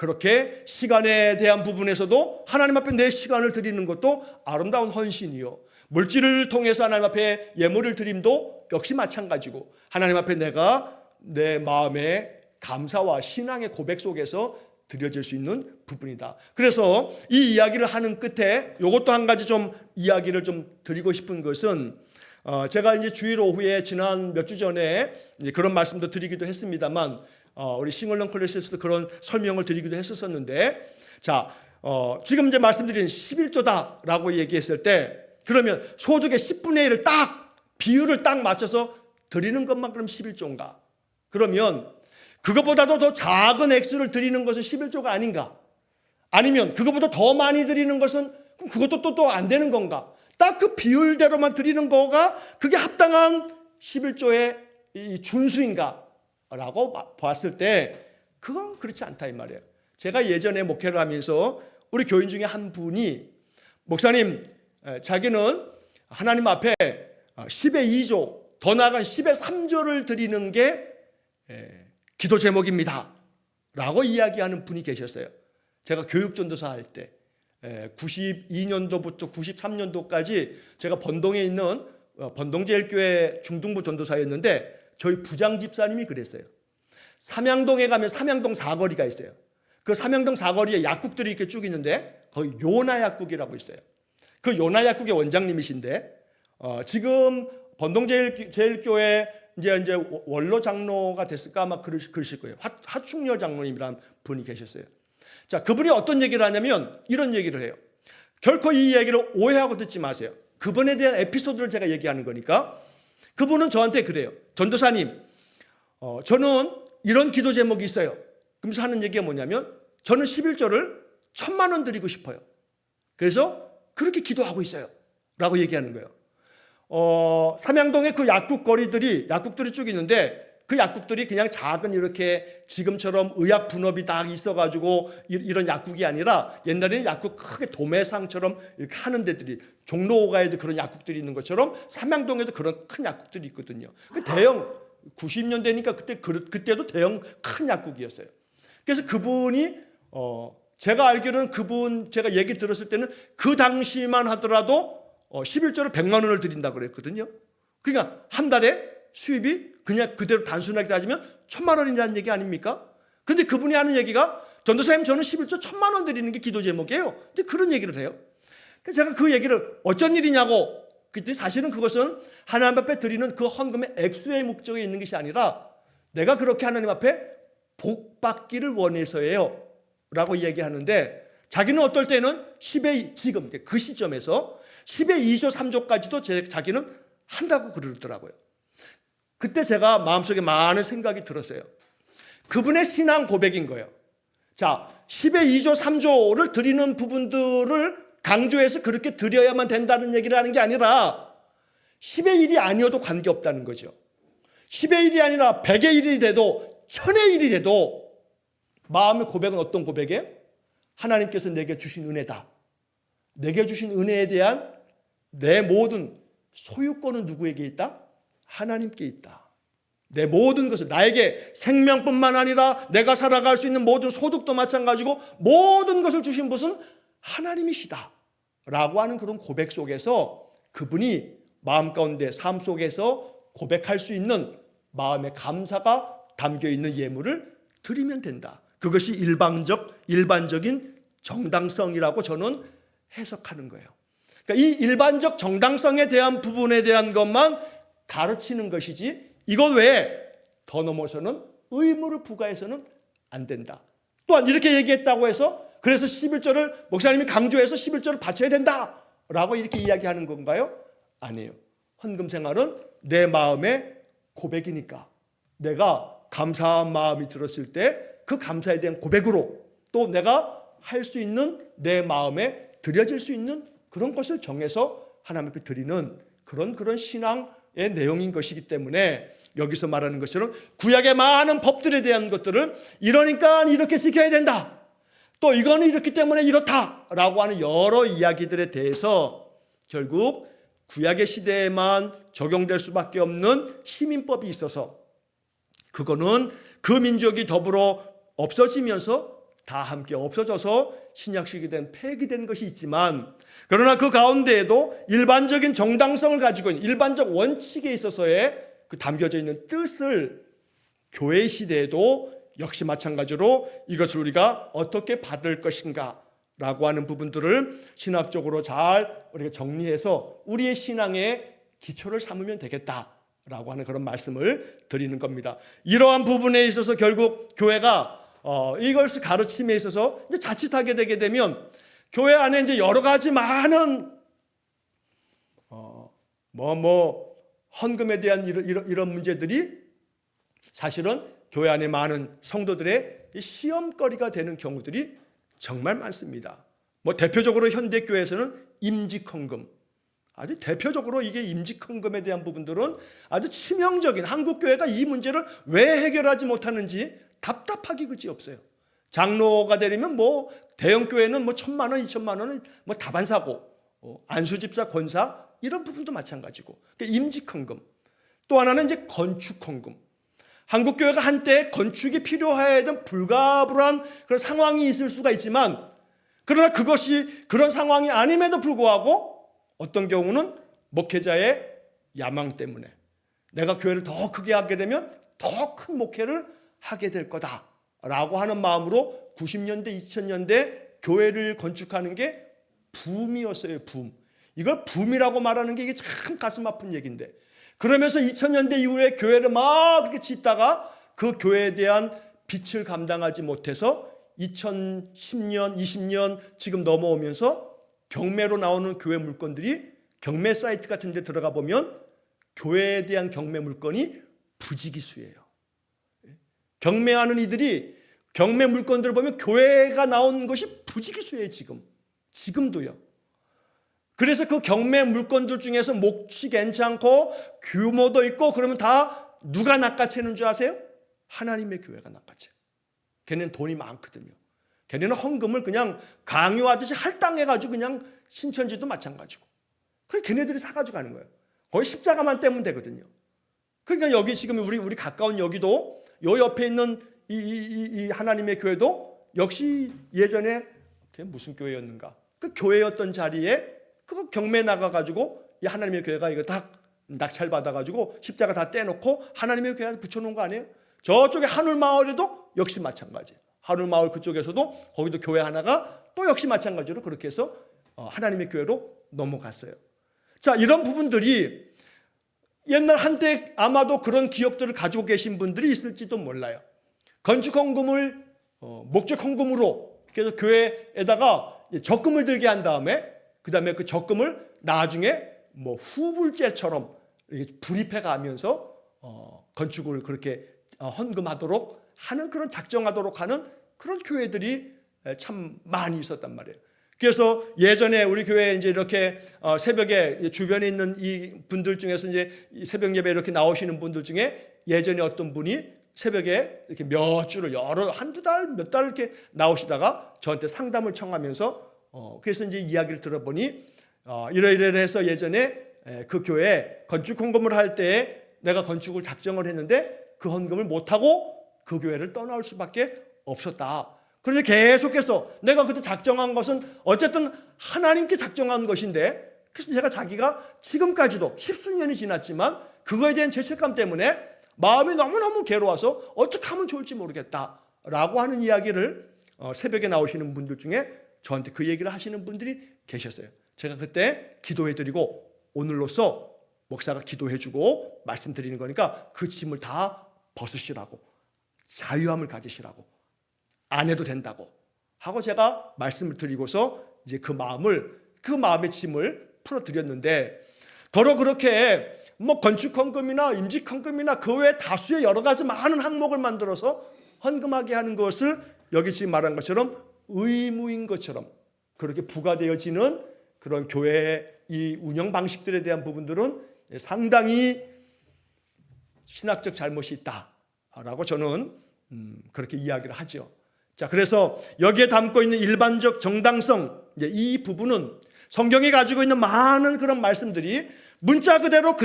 Speaker 1: 그렇게 시간에 대한 부분에서도 하나님 앞에 내 시간을 드리는 것도 아름다운 헌신이요, 물질을 통해서 하나님 앞에 예물을 드림도 역시 마찬가지고 하나님 앞에 내가 내 마음의 감사와 신앙의 고백 속에서 드려질 수 있는 부분이다. 그래서 이 이야기를 하는 끝에 이것도 한 가지 좀 이야기를 좀 드리고 싶은 것은, 제가 이제 주일 오후에 지난 몇 주 전에 이제 그런 말씀도 드리기도 했습니다만, 우리 싱글런 클래스에서도 그런 설명을 드리기도 했었는데, 자, 지금 이제 말씀드린 11조다라고 얘기했을 때, 그러면 소득의 10분의 1을 딱 비율을 딱 맞춰서 드리는 것만 그럼 11조인가? 그러면 그것보다도 더 작은 액수를 드리는 것은 11조가 아닌가? 아니면 그것보다 더 많이 드리는 것은 그럼 그것도 또 안 되는 건가? 딱 그 비율대로만 드리는 거가 그게 합당한 11조의 이 준수인가? 라고 봤을 때 그건 그렇지 않다 이 말이에요. 제가 예전에 목회를 하면서 우리 교인 중에 한 분이, 목사님, 자기는 하나님 앞에 10의 2조, 더 나아간 10의 3조를 드리는 게 기도 제목입니다 라고 이야기하는 분이 계셨어요. 제가 교육전도사 할 때 92년도부터 93년도까지 제가 번동에 있는 번동제일교회 중등부 전도사였는데, 저희 부장 집사님이 그랬어요. 삼양동에 가면 삼양동 사거리가 있어요. 그 삼양동 사거리에 약국들이 이렇게 쭉 있는데 거기 요나 약국이라고 있어요. 그 요나 약국의 원장님이신데, 지금 번동제일교회 이제 원로 장로가 됐을까 아마 그러실 거예요. 하충렬 장로님이라는 분이 계셨어요. 자, 그분이 어떤 얘기를 하냐면 이런 얘기를 해요. 결코 이 얘기를 오해하고 듣지 마세요. 그분에 대한 에피소드를 제가 얘기하는 거니까. 그분은 저한테 그래요. 전도사님, 저는 이런 기도 제목이 있어요. 그러면서 하는 얘기가 뭐냐면, 저는 11조를 1,000만 원 드리고 싶어요. 그래서 그렇게 기도하고 있어요 라고 얘기하는 거예요. 삼양동에 그 약국들이 쭉 있는데, 그 약국들이 그냥 작은 이렇게 지금처럼 의약 분업이 다 있어가지고 이런 약국이 아니라, 옛날에는 약국 크게 도매상처럼 이렇게 하는 데들이, 종로가에도 그런 약국들이 있는 것처럼 삼양동에도 그런 큰 약국들이 있거든요. 그 대형 90년대니까 그때도 대형 큰 약국이었어요. 그래서 그분이 제가 알기로는 제가 얘기 들었을 때는 그 당시만 하더라도 11조를 100만 원을 드린다고 그랬거든요. 그러니까 한 달에 수입이 그냥 그대로 단순하게 따지면 1,000만 원이라는 얘기 아닙니까? 근데 그분이 하는 얘기가, 전도사님 저는 11조 1,000만 원 드리는 게 기도 제목이에요. 근데 그런 얘기를 해요. 그래서 제가 그 얘기를 어쩐 일이냐고, 그때 사실은 그것은 하나님 앞에 드리는 그 헌금의 액수의 목적에 있는 것이 아니라, 내가 그렇게 하나님 앞에 복 받기를 원해서예요 라고 얘기하는데, 자기는 어떨 때는 10의 지금 그 시점에서 10의 2조 3조까지도 자기는 한다고 그러더라고요. 그때 제가 마음속에 많은 생각이 들었어요. 그분의 신앙 고백인 거예요. 자, 10의 2조 3조를 드리는 부분들을 강조해서 그렇게 드려야만 된다는 얘기를 하는 게 아니라 10의 1이 아니어도 관계없다는 거죠. 10의 1이 아니라 100의 1이 돼도 1000의 1이 돼도 마음의 고백은 어떤 고백이에요? 하나님께서 내게 주신 은혜다. 내게 주신 은혜에 대한 내 모든 소유권은 누구에게 있다? 하나님께 있다. 내 모든 것을, 나에게 생명뿐만 아니라 내가 살아갈 수 있는 모든 소득도 마찬가지고 모든 것을 주신 분은 하나님이시다 라고 하는 그런 고백 속에서 그분이 마음 가운데 삶 속에서 고백할 수 있는 마음의 감사가 담겨있는 예물을 드리면 된다. 그것이 일반적인 정당성이라고 저는 해석하는 거예요. 그러니까 이 일반적 정당성에 대한 부분에 대한 것만 가르치는 것이지, 이것 외에 더 넘어서는 의무를 부과해서는 안 된다. 또한 이렇게 얘기했다고 해서 그래서 11조를 목사님이 강조해서 11조를 바쳐야 된다라고 이렇게 이야기하는 건가요? 아니에요. 헌금 생활은 내 마음의 고백이니까, 내가 감사한 마음이 들었을 때 그 감사에 대한 고백으로 또 내가 할 수 있는, 내 마음에 드려질 수 있는 그런 것을 정해서 하나님 앞에 드리는 그런 신앙의 내용인 것이기 때문에, 여기서 말하는 것처럼 구약의 많은 법들에 대한 것들을 이러니까 이렇게 지켜야 된다, 또 이거는 이렇기 때문에 이렇다라고 하는 여러 이야기들에 대해서 결국 구약의 시대에만 적용될 수밖에 없는 시민법이 있어서, 그거는 그 민족이 더불어 없어지면서 다 함께 없어져서 신약 시기된 폐기된 것이 있지만, 그러나 그 가운데에도 일반적인 정당성을 가지고 있는 일반적 원칙에 있어서의 그 담겨져 있는 뜻을 교회 시대에도 역시 마찬가지로 이것을 우리가 어떻게 받을 것인가 라고 하는 부분들을 신학적으로 잘 우리가 정리해서 우리의 신앙의 기초를 삼으면 되겠다라고 하는 그런 말씀을 드리는 겁니다. 이러한 부분에 있어서 결국 교회가 이것을 가르침에 있어서 이제 자칫하게 되게 되면 교회 안에 이제 여러 가지 많은 헌금에 대한 이런 문제들이 사실은 교회 안에 많은 성도들의 시험거리가 되는 경우들이 정말 많습니다. 대표적으로 현대교회에서는 임직헌금, 아주 대표적으로 이게 임직헌금에 대한 부분들은 아주 치명적인, 한국교회가 이 문제를 왜 해결하지 못하는지 답답하기 그지없어요. 장로가 되려면 대형교회는 1,000만 원, 2,000만 원은 다반사고, 안수집사, 권사 이런 부분도 마찬가지고. 그러니까 임직헌금. 또 하나는 이제 건축헌금. 한국교회가 한때 건축이 필요하던 불가불한 그런 상황이 있을 수가 있지만, 그러나 그것이 그런 상황이 아님에도 불구하고 어떤 경우는 목회자의 야망 때문에 내가 교회를 더 크게 하게 되면 더 큰 목회를 하게 될 거다라고 하는 마음으로 90년대, 2000년대 교회를 건축하는 게 붐이었어요. 붐. 이걸 붐이라고 말하는 게 이게 참 가슴 아픈 얘기인데, 그러면서 2000년대 이후에 교회를 막 그렇게 짓다가 그 교회에 대한 빛을 감당하지 못해서 2010년, 20년 지금 넘어오면서 경매로 나오는 교회 물건들이 경매 사이트 같은 데 들어가 보면 교회에 대한 경매 물건이 부지기수예요. 경매하는 이들이 경매 물건들을 보면 교회가 나온 것이 부지기수예요. 지금도요. 그래서 그 경매 물건들 중에서 몫이 괜찮고 규모도 있고 그러면 다 누가 낚아채는 줄 아세요? 하나님의 교회가 낚아채요. 걔네는 돈이 많거든요. 걔네는 헌금을 그냥 강요하듯이 할당해가지고 그냥 신천지도 마찬가지고. 그래서 걔네들이 사가지고 가는 거예요. 거의 십자가만 떼면 되거든요. 그러니까 여기 지금 우리 가까운 여기도 요 옆에 있는 이 하나님의 교회도 역시 예전에 무슨 교회였는가? 그 교회였던 자리에 그거 경매 나가가지고 이 하나님의 교회가 이거 다 낙찰 받아가지고 십자가 다 떼놓고 하나님의 교회에 붙여놓은 거 아니에요? 저쪽에 한울마을에도 역시 마찬가지. 한울마을 그쪽에서도 거기도 교회 하나가 또 역시 마찬가지로 그렇게 해서 하나님의 교회로 넘어갔어요. 자, 이런 부분들이 옛날 한때 아마도 그런 기억들을 가지고 계신 분들이 있을지도 몰라요. 건축 헌금을 목적 헌금으로 그래서 교회에다가 적금을 들게 한 다음에 그 다음에 그 적금을 나중에 후불제처럼 불입해 가면서 건축을 그렇게 헌금하도록 하는 그런 작정하도록 하는 그런 교회들이 참 많이 있었단 말이에요. 그래서 예전에 우리 교회에 이제 이렇게 새벽에 주변에 있는 이 분들 중에서 이제 새벽 예배 이렇게 나오시는 분들 중에 예전에 어떤 분이 새벽에 이렇게 몇 주를 한두 달, 몇 달 이렇게 나오시다가 저한테 상담을 청하면서 그래서 이제 이야기를 들어보니 이러이러해서 예전에 그 교회에 건축 헌금을 할 때 내가 건축을 작정을 했는데 그 헌금을 못하고 그 교회를 떠나올 수밖에 없었다. 그런데 계속해서 내가 그때 작정한 것은 어쨌든 하나님께 작정한 것인데, 그래서 자기가 지금까지도 십수년이 지났지만 그거에 대한 죄책감 때문에 마음이 너무너무 괴로워서 어떻게 하면 좋을지 모르겠다라고 하는 이야기를 새벽에 나오시는 분들 중에 저한테 그 얘기를 하시는 분들이 계셨어요. 제가 그때 기도해드리고 오늘로써 목사가 기도해주고 말씀드리는 거니까 그 짐을 다 벗으시라고, 자유함을 가지시라고, 안 해도 된다고 하고 제가 말씀을 드리고서 이제 그 마음의 짐을 풀어드렸는데, 더러 그렇게 건축 헌금이나 임직 헌금이나 그 외에 다수의 여러 가지 많은 항목을 만들어서 헌금하게 하는 것을 여기 지금 말한 것처럼 의무인 것처럼 그렇게 부과되어지는 그런 교회의 이 운영 방식들에 대한 부분들은 상당히 신학적 잘못이 있다라고 저는 그렇게 이야기를 하죠. 자, 그래서 여기에 담고 있는 일반적 정당성, 이 부분은 성경이 가지고 있는 많은 그런 말씀들이 문자 그대로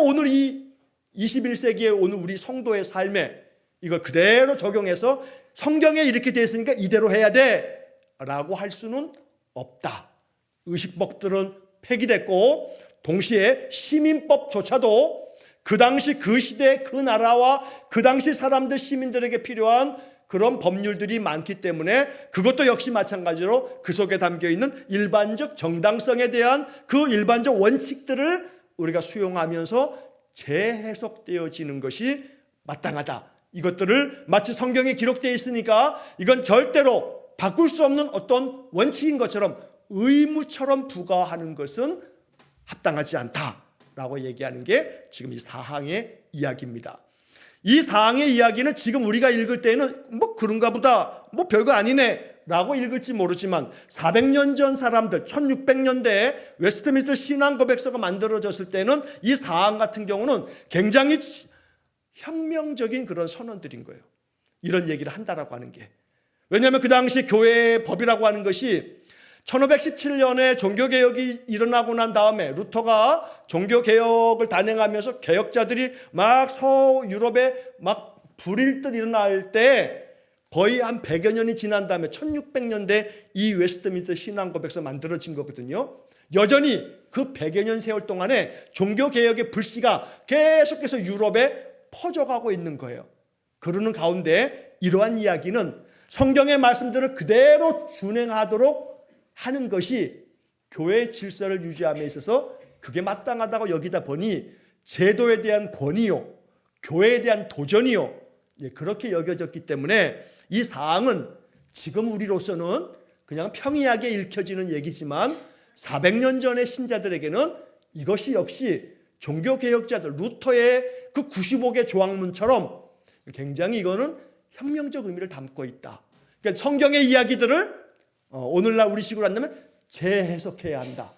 Speaker 1: 오늘 이 21세기의 오늘 우리 성도의 삶에 이걸 그대로 적용해서 성경에 이렇게 되어 있으니까 이대로 해야 돼 라고 할 수는 없다. 의식법들은 폐기됐고 동시에 시민법조차도 그 당시 그 시대 그 나라와 그 당시 사람들 시민들에게 필요한 그런 법률들이 많기 때문에 그것도 역시 마찬가지로 그 속에 담겨있는 일반적 정당성에 대한 그 일반적 원칙들을 우리가 수용하면서 재해석되어지는 것이 마땅하다. 이것들을 마치 성경에 기록되어 있으니까 이건 절대로 바꿀 수 없는 어떤 원칙인 것처럼 의무처럼 부과하는 것은 합당하지 않다라고 얘기하는 게 지금 이 사항의 이야기입니다. 이 사항의 이야기는 지금 우리가 읽을 때는 뭐 그런가 보다, 뭐 별거 아니네 라고 읽을지 모르지만 400년 전 사람들, 1600년대에 웨스트민스터 신앙고백서가 만들어졌을 때는 이 사항 같은 경우는 굉장히 혁명적인 그런 선언들인 거예요. 이런 얘기를 한다라고 하는 게. 왜냐하면 그 당시 교회의 법이라고 하는 것이 1517년에 종교개혁이 일어나고 난 다음에 루터가 종교개혁을 단행하면서 개혁자들이 막 서유럽에 막 불일듯 일어날 때 거의 한 100여 년이 지난 다음에 1600년대 이 웨스트민스터 신앙고백서 만들어진 거거든요. 여전히 그 100여 년 세월 동안에 종교개혁의 불씨가 계속해서 유럽에 퍼져가고 있는 거예요. 그러는 가운데 이러한 이야기는 성경의 말씀들을 그대로 준행하도록 하는 것이 교회의 질서를 유지함에 있어서 그게 마땅하다고 여기다 보니 제도에 대한 권위요, 교회에 대한 도전이요, 그렇게 여겨졌기 때문에 이 사항은 지금 우리로서는 그냥 평이하게 읽혀지는 얘기지만 400년 전의 신자들에게는 이것이 역시 종교개혁자들 루터의 그 95개 조항문처럼 굉장히 이거는 혁명적 의미를 담고 있다. 그러니까 성경의 이야기들을 오늘날 우리식으로 한다면 재해석해야 한다.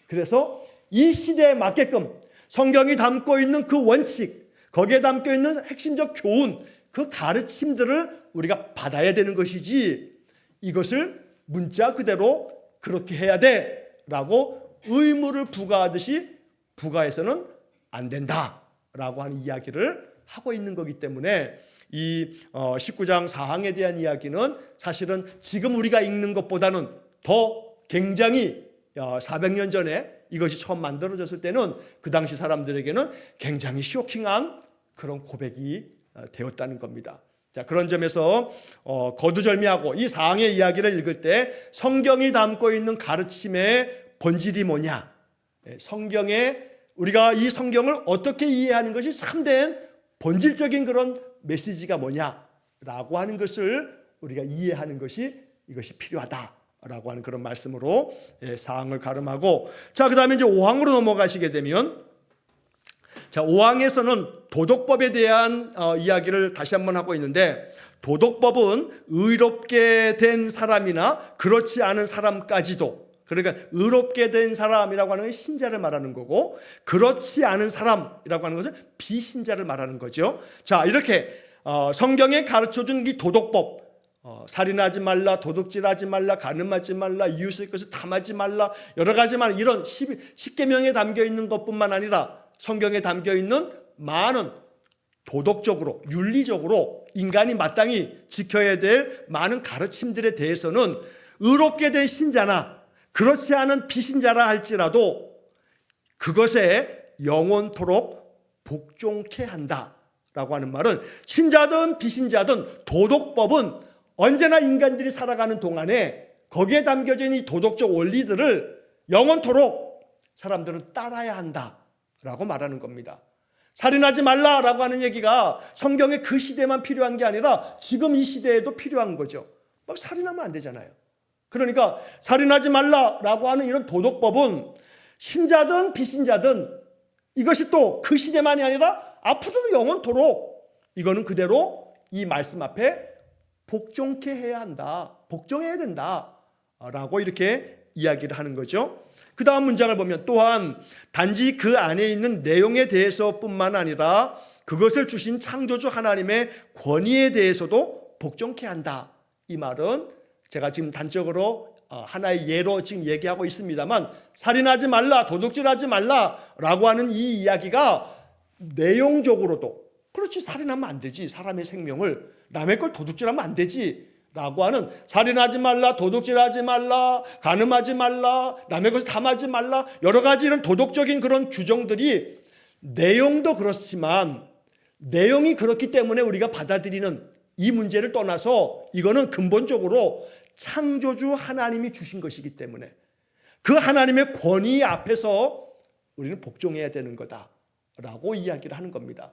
Speaker 1: 그래서 이 시대에 맞게끔 성경이 담고 있는 그 원칙, 거기에 담겨 있는 핵심적 교훈, 그 가르침들을 우리가 받아야 되는 것이지 이것을 문자 그대로 그렇게 해야 돼 라고 의무를 부과하듯이 부과해서는 안 된다라고 하는 이야기를 하고 있는 거기 때문에 이 19장 4항에 대한 이야기는 사실은 지금 우리가 읽는 것보다는 더 굉장히 400년 전에 이것이 처음 만들어졌을 때는 그 당시 사람들에게는 굉장히 쇼킹한 그런 고백이 되었다는 겁니다. 자, 그런 점에서 거두절미하고 이 사항의 이야기를 읽을 때 성경이 담고 있는 가르침의 본질이 뭐냐, 성경에 우리가 이 성경을 어떻게 이해하는 것이 참된 본질적인 그런 메시지가 뭐냐라고 하는 것을 우리가 이해하는 것이 이것이 필요하다라고 하는 그런 말씀으로 사항을 가름하고, 자, 그 다음에 이제 5항으로 넘어가시게 되면, 자, 5항에서는 도덕법에 대한 이야기를 다시 한번 하고 있는데, 도덕법은 의롭게 된 사람이나 그렇지 않은 사람까지도, 그러니까 의롭게 된 사람이라고 하는 것은 신자를 말하는 거고 그렇지 않은 사람이라고 하는 것은 비신자를 말하는 거죠. 자, 이렇게 성경에 가르쳐준 이 도덕법, 살인하지 말라, 도둑질하지 말라, 간음하지 말라, 이웃의 것을 탐하지 말라, 여러 가지만 이런 10계명에 담겨 있는 것뿐만 아니라 성경에 담겨 있는 많은 도덕적으로, 윤리적으로 인간이 마땅히 지켜야 될 많은 가르침들에 대해서는 의롭게 된 신자나 그렇지 않은 비신자라 할지라도 그것에 영원토록 복종케 한다라고 하는 말은 신자든 비신자든 도덕법은 언제나 인간들이 살아가는 동안에 거기에 담겨져 있는 이 도덕적 원리들을 영원토록 사람들은 따라야 한다라고 말하는 겁니다. 살인하지 말라라고 하는 얘기가 성경에 그 시대만 필요한 게 아니라 지금 이 시대에도 필요한 거죠. 막 살인하면 안 되잖아요. 그러니까 살인하지 말라라고 하는 이런 도덕법은 신자든 비신자든 이것이 또 그 시대만이 아니라 앞으로도 영원토록 이거는 그대로 이 말씀 앞에 복종케 해야 한다, 복종해야 된다라고 이렇게 이야기를 하는 거죠. 그 다음 문장을 보면 또한 단지 그 안에 있는 내용에 대해서뿐만 아니라 그것을 주신 창조주 하나님의 권위에 대해서도 복종케 한다. 이 말은 제가 지금 단적으로 하나의 예로 지금 얘기하고 있습니다만 살인하지 말라, 도둑질하지 말라라고 하는 이 이야기가 내용적으로도 그렇지, 살인하면 안 되지. 사람의 생명을 남의 걸 도둑질하면 안 되지 라고 하는, 살인하지 말라, 도둑질하지 말라, 간음하지 말라, 남의 것을 탐하지 말라, 여러 가지 이런 도덕적인 그런 규정들이 내용도 그렇지만, 내용이 그렇기 때문에 우리가 받아들이는 이 문제를 떠나서 이거는 근본적으로 창조주 하나님이 주신 것이기 때문에 그 하나님의 권위 앞에서 우리는 복종해야 되는 거다라고 이야기를 하는 겁니다.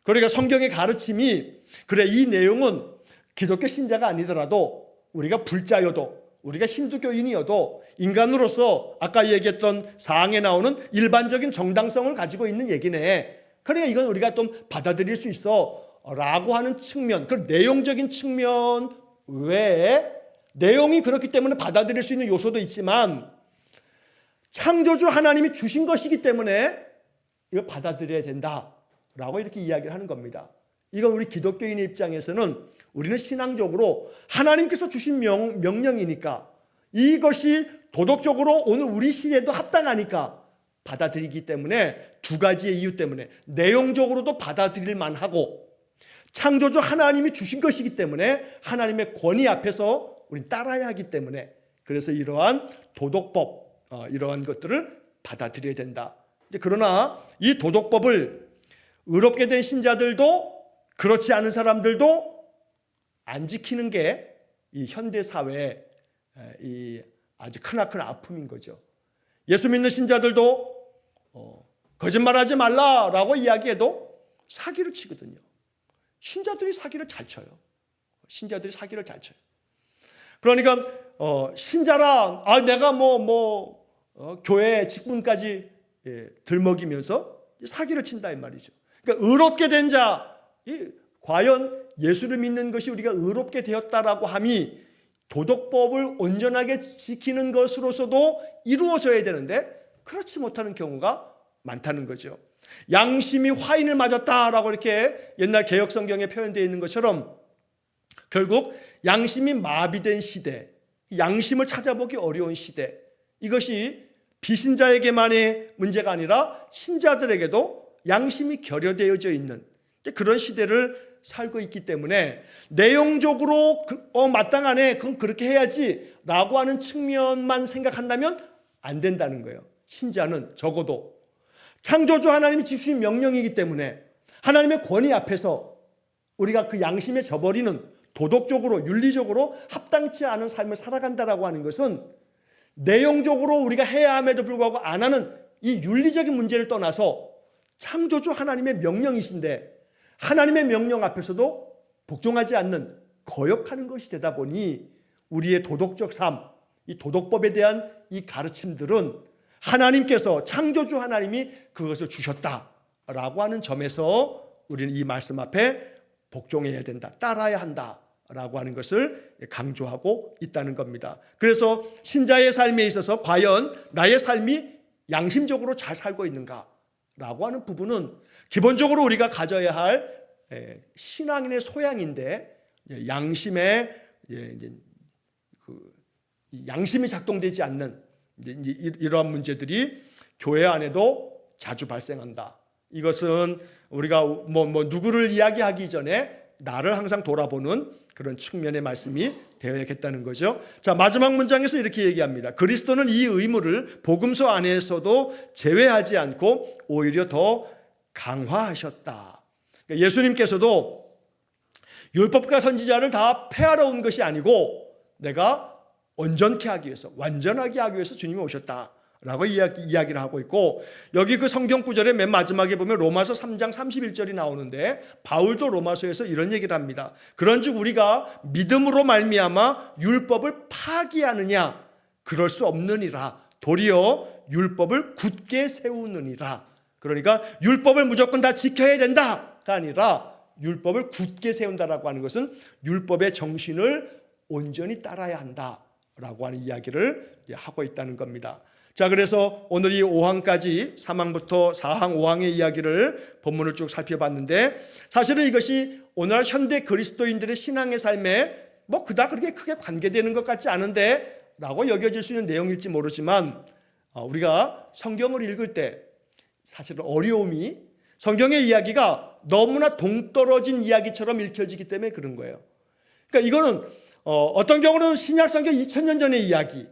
Speaker 1: 그러니까 성경의 가르침이, 그래, 이 내용은 기독교 신자가 아니더라도 우리가 불자여도, 우리가 힌두교인이어도 인간으로서 아까 얘기했던 사항에 나오는 일반적인 정당성을 가지고 있는 얘기네, 그러니까 이건 우리가 좀 받아들일 수 있어 라고 하는 측면, 그 내용적인 측면 외에 내용이 그렇기 때문에 받아들일 수 있는 요소도 있지만 창조주 하나님이 주신 것이기 때문에 이걸 받아들여야 된다라고 이렇게 이야기를 하는 겁니다. 이건 우리 기독교인의 입장에서는 우리는 신앙적으로 하나님께서 주신 명령이니까, 이것이 도덕적으로 오늘 우리 시대에도 합당하니까 받아들이기 때문에, 두 가지의 이유 때문에 내용적으로도 받아들일 만하고, 창조주 하나님이 주신 것이기 때문에 하나님의 권위 앞에서 우리는 따라야 하기 때문에, 그래서 이러한 도덕법, 이러한 것들을 받아들여야 된다. 그러나 이 도덕법을 의롭게 된 신자들도 그렇지 않은 사람들도 안 지키는 게 이 현대 사회의 이 아주 크나큰 아픔인 거죠. 예수 믿는 신자들도 거짓말하지 말라라고 이야기해도 사기를 치거든요. 신자들이 사기를 잘 쳐요. 신자들이 사기를 잘 쳐요. 그러니까 신자라, 내가 교회 직분까지 들먹이면서 사기를 친다 이 말이죠. 그러니까 의롭게 된 자, 과연 예수를 믿는 것이 우리가 의롭게 되었다라고 함이 도덕법을 온전하게 지키는 것으로서도 이루어져야 되는데 그렇지 못하는 경우가 많다는 거죠. 양심이 화인을 맞았다라고 이렇게 옛날 개역 성경에 표현되어 있는 것처럼 결국 양심이 마비된 시대, 양심을 찾아보기 어려운 시대, 이것이 비신자에게만의 문제가 아니라 신자들에게도 양심이 결여되어져 있는 그런 시대를 살고 있기 때문에 내용적으로 마땅하네, 그건 그렇게 해야지 라고 하는 측면만 생각한다면 안 된다는 거예요. 신자는 적어도 창조주 하나님이 주신 명령이기 때문에 하나님의 권위 앞에서 우리가 그 양심에 져버리는, 도덕적으로 윤리적으로 합당치 않은 삶을 살아간다라고 하는 것은 내용적으로 우리가 해야 함에도 불구하고 안 하는 이 윤리적인 문제를 떠나서 창조주 하나님의 명령이신데 하나님의 명령 앞에서도 복종하지 않는, 거역하는 것이 되다 보니 우리의 도덕적 삶, 이 도덕법에 대한 이 가르침들은 하나님께서, 창조주 하나님이 그것을 주셨다라고 하는 점에서 우리는 이 말씀 앞에 복종해야 된다, 따라야 한다라고 하는 것을 강조하고 있다는 겁니다. 그래서 신자의 삶에 있어서 과연 나의 삶이 양심적으로 잘 살고 있는가라고 하는 부분은 기본적으로 우리가 가져야 할 신앙인의 소양인데, 양심에 양심이 작동되지 않는 이러한 문제들이 교회 안에도 자주 발생한다. 이것은 우리가 누구를 이야기하기 전에 나를 항상 돌아보는 그런 측면의 말씀이 되어야겠다는 거죠. 자, 마지막 문장에서 이렇게 얘기합니다. 그리스도는 이 의무를 복음서 안에서도 제외하지 않고 오히려 더 강화하셨다. 그러니까 예수님께서도 율법과 선지자를 다 폐하러 온 것이 아니고 내가 온전케 하기 위해서, 완전하게 하기 위해서 주님이 오셨다라고 이야기를 하고 있고, 여기 그 성경 구절의 맨 마지막에 보면 로마서 3장 31절이 나오는데 바울도 로마서에서 이런 얘기를 합니다. 그런즉 우리가 믿음으로 말미암아 율법을 파기하느냐? 그럴 수 없느니라. 도리어 율법을 굳게 세우느니라. 그러니까 율법을 무조건 다 지켜야 된다가 아니라 율법을 굳게 세운다라고 하는 것은 율법의 정신을 온전히 따라야 한다라고 하는 이야기를 하고 있다는 겁니다. 자, 그래서 오늘 이 5항까지 3항부터 4항, 5항의 이야기를 본문을 쭉 살펴봤는데, 사실은 이것이 오늘날 현대 그리스도인들의 신앙의 삶에 그닥 그렇게 크게 관계되는 것 같지 않은데 라고 여겨질 수 있는 내용일지 모르지만, 우리가 성경을 읽을 때 사실은 어려움이, 성경의 이야기가 너무나 동떨어진 이야기처럼 읽혀지기 때문에 그런 거예요. 그러니까 이거는 어떤 경우는 신약 성경 2000년 전의 이야기,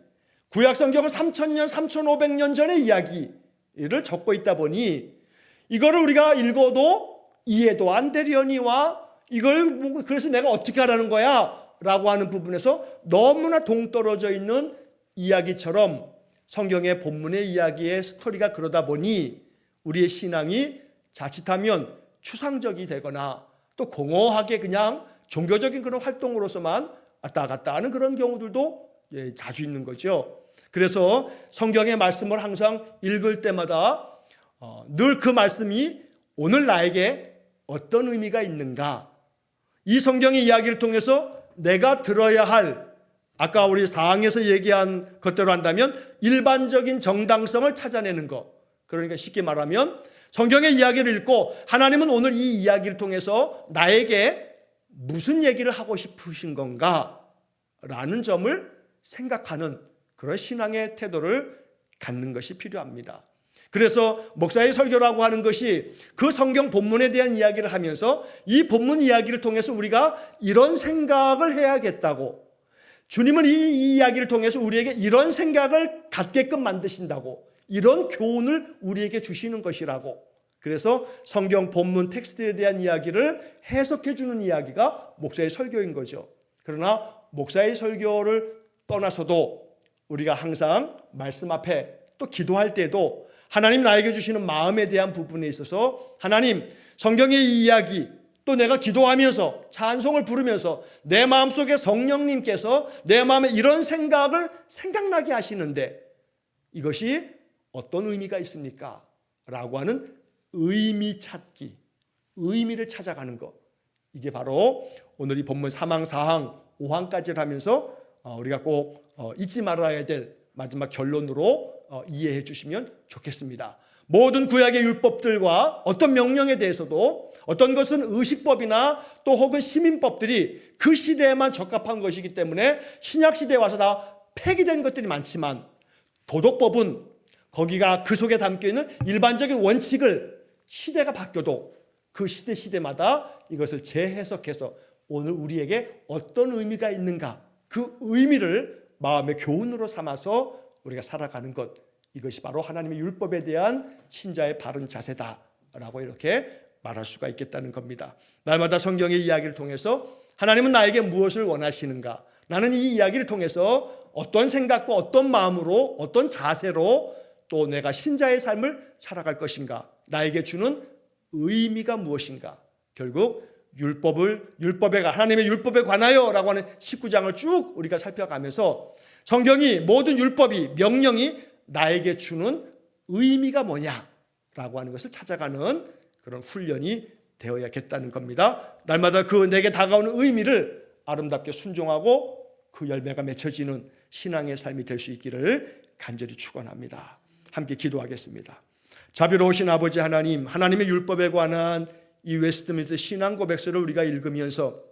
Speaker 1: 구약 성경은 3000년, 3500년 전의 이야기를 적고 있다 보니 이거를 우리가 읽어도 이해도 안 되려니와 이걸 그래서 내가 어떻게 하라는 거야? 라고 하는 부분에서 너무나 동떨어져 있는 이야기처럼 성경의 본문의 이야기의 스토리가 그러다 보니 우리의 신앙이 자칫하면 추상적이 되거나 또 공허하게 그냥 종교적인 그런 활동으로서만 왔다 갔다 하는 그런 경우들도 자주 있는 거죠. 그래서 성경의 말씀을 항상 읽을 때마다 늘 그 말씀이 오늘 나에게 어떤 의미가 있는가, 이 성경의 이야기를 통해서 내가 들어야 할, 아까 우리 4항에서 얘기한 것대로 한다면 일반적인 정당성을 찾아내는 것. 그러니까 쉽게 말하면 성경의 이야기를 읽고 하나님은 오늘 이 이야기를 통해서 나에게 무슨 얘기를 하고 싶으신 건가 라는 점을 생각하는 그런 신앙의 태도를 갖는 것이 필요합니다. 그래서 목사의 설교라고 하는 것이 그 성경 본문에 대한 이야기를 하면서 이 본문 이야기를 통해서 우리가 이런 생각을 해야겠다고, 주님은 이 이야기를 통해서 우리에게 이런 생각을 갖게끔 만드신다고, 이런 교훈을 우리에게 주시는 것이라고, 그래서 성경 본문 텍스트에 대한 이야기를 해석해 주는 이야기가 목사의 설교인 거죠. 그러나 목사의 설교를 떠나서도 우리가 항상 말씀 앞에 또 기도할 때도 하나님 나에게 주시는 마음에 대한 부분에 있어서 하나님 성경의 이 이야기, 또 내가 기도하면서 찬송을 부르면서 내 마음속에 성령님께서 내 마음에 이런 생각을 생각나게 하시는데 이것이 어떤 의미가 있습니까? 라고 하는 의미 찾기, 의미를 찾아가는 것, 이게 바로 오늘 이 본문 3항, 4항, 5항까지를 하면서 우리가 꼭 잊지 말아야 될 마지막 결론으로 이해해 주시면 좋겠습니다. 모든 구약의 율법들과 어떤 명령에 대해서도 어떤 것은 의식법이나 또 혹은 시민법들이 그 시대에만 적합한 것이기 때문에 신약 시대에 와서 다 폐기된 것들이 많지만 도덕법은 거기가 그 속에 담겨있는 일반적인 원칙을 시대가 바뀌어도 그 시대마다 이것을 재해석해서 오늘 우리에게 어떤 의미가 있는가, 그 의미를 마음의 교훈으로 삼아서 우리가 살아가는 것, 이것이 바로 하나님의 율법에 대한 신자의 바른 자세다라고 이렇게 말할 수가 있겠다는 겁니다. 날마다 성경의 이야기를 통해서 하나님은 나에게 무엇을 원하시는가, 나는 이 이야기를 통해서 어떤 생각과 어떤 마음으로 어떤 자세로 또 내가 신자의 삶을 살아갈 것인가, 나에게 주는 의미가 무엇인가. 결국 하나님의 율법에 관하여라고 하는 19장을 쭉 우리가 살펴가면서 성경이 모든 율법이, 명령이 나에게 주는 의미가 뭐냐라고 하는 것을 찾아가는 그런 훈련이 되어야겠다는 겁니다. 날마다 그 내게 다가오는 의미를 아름답게 순종하고 그 열매가 맺혀지는 신앙의 삶이 될 수 있기를 간절히 축원합니다. 함께 기도하겠습니다. 자비로우신 아버지 하나님, 하나님의 율법에 관한 이 웨스트민스터 신앙 고백서를 우리가 읽으면서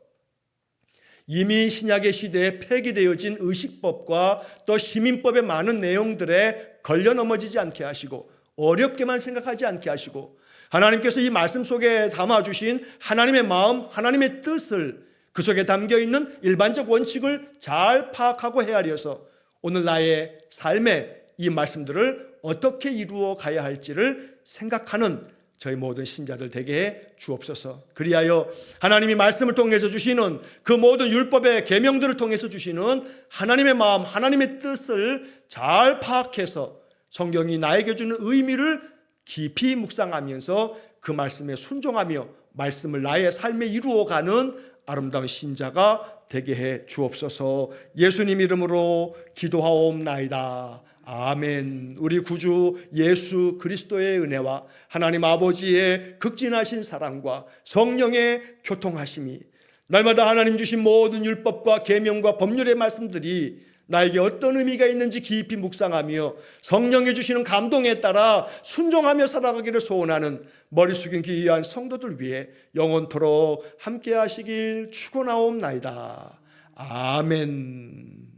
Speaker 1: 이미 신약의 시대에 폐기되어진 의식법과 또 시민법의 많은 내용들에 걸려 넘어지지 않게 하시고 어렵게만 생각하지 않게 하시고 하나님께서 이 말씀 속에 담아주신 하나님의 마음, 하나님의 뜻을 그 속에 담겨있는 일반적 원칙을 잘 파악하고 헤아려서 오늘 나의 삶에 이 말씀들을 어떻게 이루어 가야 할지를 생각하는 저희 모든 신자들 되게 해 주옵소서. 그리하여 하나님이 말씀을 통해서 주시는 그 모든 율법의 계명들을 통해서 주시는 하나님의 마음, 하나님의 뜻을 잘 파악해서 성경이 나에게 주는 의미를 깊이 묵상하면서 그 말씀에 순종하며 말씀을 나의 삶에 이루어가는 아름다운 신자가 되게 해 주옵소서. 예수님 이름으로 기도하옵나이다. 아멘. 우리 구주 예수 그리스도의 은혜와 하나님 아버지의 극진하신 사랑과 성령의 교통하심이 날마다 하나님 주신 모든 율법과 계명과 법률의 말씀들이 나에게 어떤 의미가 있는지 깊이 묵상하며 성령이 주시는 감동에 따라 순종하며 살아가기를 소원하는 머리 숙인 귀한 성도들 위해 영원토록 함께 하시길 축원하옵나이다. 아멘.